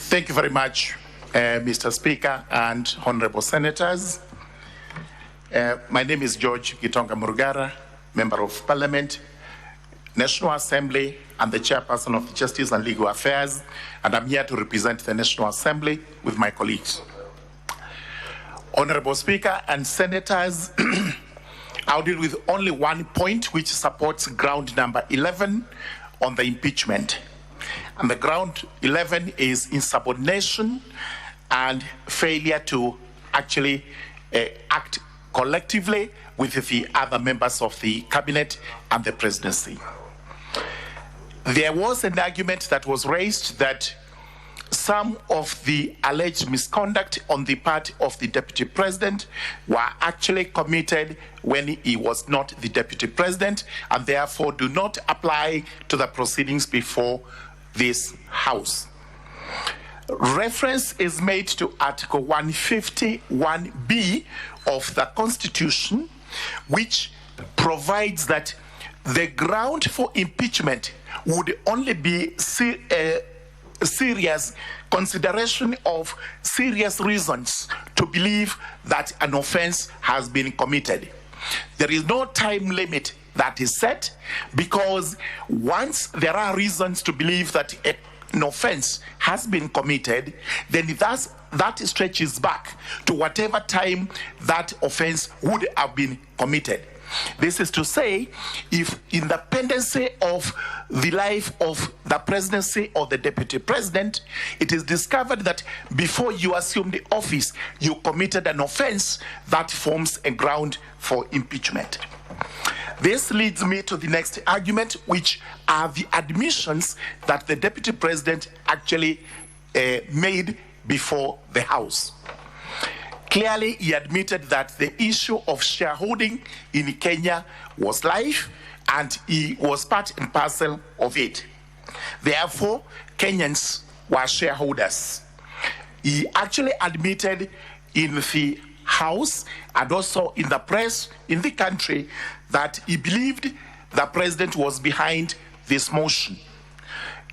Thank you very much, Mr. Speaker and Honorable Senators. My name is George Gitonga Murugara, Member of Parliament, National Assembly, and the Chairperson of the Justice and Legal Affairs, and I'm here to represent the National Assembly with my colleagues. Honorable Speaker and Senators, I'll deal with only one point which supports ground number 11 on the impeachment. And the ground 11 is insubordination and failure to actually act collectively with the other members of the cabinet and the presidency. There was an argument that was raised that some of the alleged misconduct on the part of the deputy president were actually committed when he was not the deputy president and therefore do not apply to the proceedings before this House. Reference is made to Article 151B of the Constitution, which provides that the ground for impeachment would only be serious consideration of serious reasons to believe that an offense has been committed. There is no time limit that is set, because once there are reasons to believe that an offense has been committed, then that stretches back to whatever time that offense would have been committed. This is to say, if in the pendency of the life of the presidency or the deputy president, it is discovered that before you assume the office, you committed an offense, that forms a ground for impeachment. This leads me to the next argument, which are the admissions that the deputy president actually made before the House. Clearly, he admitted that the issue of shareholding in Kenya was live and he was part and parcel of it. Therefore, Kenyans were shareholders. He actually admitted in the House and also in the press in the country that he believed the president was behind this motion.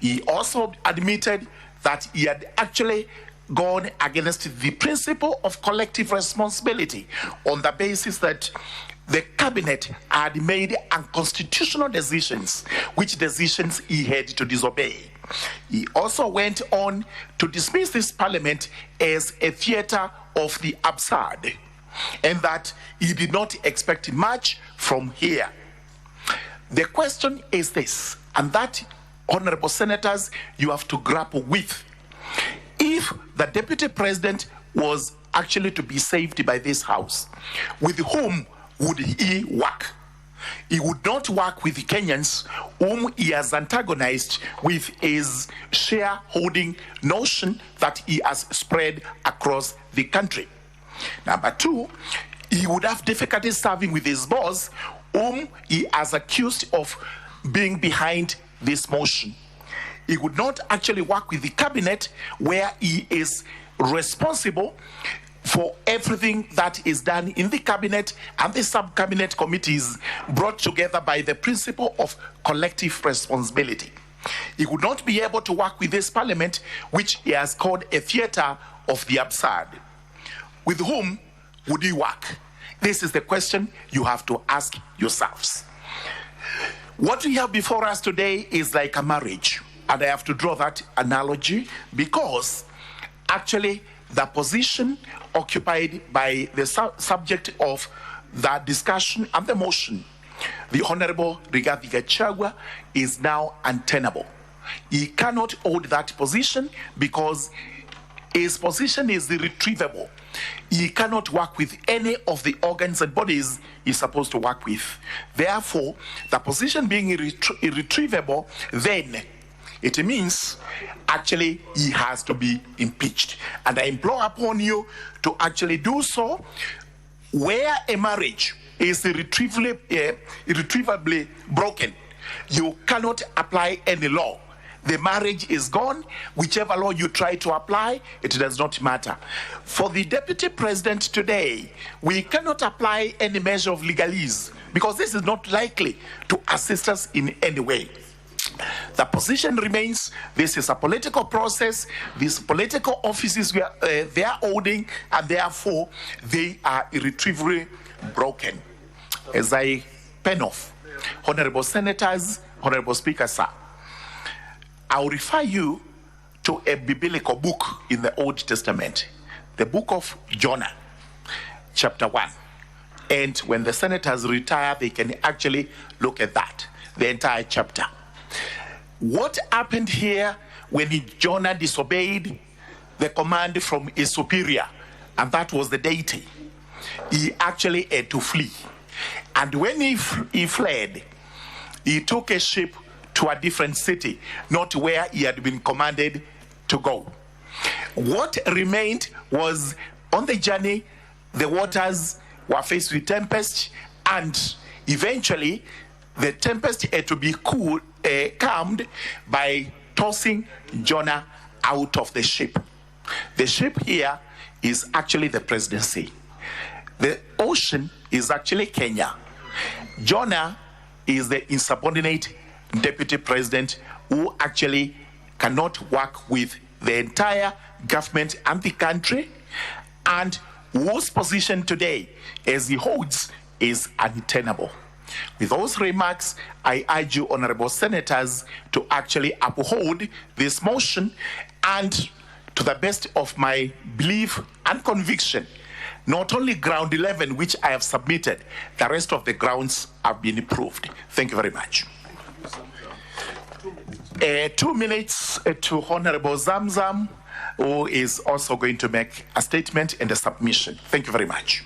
He also admitted that he had actually gone against the principle of collective responsibility on the basis that the cabinet had made unconstitutional decisions, which decisions he had to disobey. He also went on to dismiss this parliament as a theater of the absurd, and that he did not expect much from here. The question is this, and that, honorable senators, you have to grapple with. If the deputy president was actually to be saved by this House, with whom would he work? He would not work with the Kenyans whom he has antagonized with his shareholding notion that he has spread across the country. Number two, he would have difficulty serving with his boss whom he has accused of being behind this motion. He would not actually work with the cabinet where he is responsible for everything that is done in the cabinet and the sub-cabinet committees brought together by the principle of collective responsibility. He would not be able to work with this parliament, which he has called a theater of the absurd. With whom would he work? This is the question you have to ask yourselves. What we have before us today is like a marriage. And I have to draw that analogy because actually the position occupied by the subject of the discussion and the motion, the Honorable Rigathi Gachagua, is now untenable. He cannot hold that position because his position is irretrievable. He cannot work with any of the organs and bodies he's supposed to work with. Therefore, the position being irretrievable, then it means actually he has to be impeached. And I implore upon you to actually do so. Where a marriage is irretrievably broken, you cannot apply any law. The marriage is gone. Whichever law you try to apply, it does not matter. For the deputy president today, we cannot apply any measure of legalese because this is not likely to assist us in any way. The position remains, this is a political process, these political offices they are holding, and therefore they are irretrievably broken. As I pen off, Honorable Senators, Honorable Speaker, sir, I will refer you to a biblical book in the Old Testament, the book of Jonah, chapter 1. And when the senators retire, they can actually look at that, the entire chapter. What happened here when Jonah disobeyed the command from his superior, and that was the deity? He actually had to flee. And when he fled, he took a ship to a different city, not where he had been commanded to go. What remained was, on the journey, the waters were faced with tempest, and eventually the tempest had to be calmed by tossing Jonah out of the ship. The ship here is actually the presidency. The ocean is actually Kenya. Jonah is the insubordinate deputy president who actually cannot work with the entire government and the country, and whose position today, as he holds, is untenable. With those remarks, I urge you, honorable senators, to actually uphold this motion, and to the best of my belief and conviction, not only ground 11, which I have submitted, the rest of the grounds have been approved. Thank you very much. 2 minutes to Honorable Zamzam, who is also going to make a statement and a submission. Thank you very much.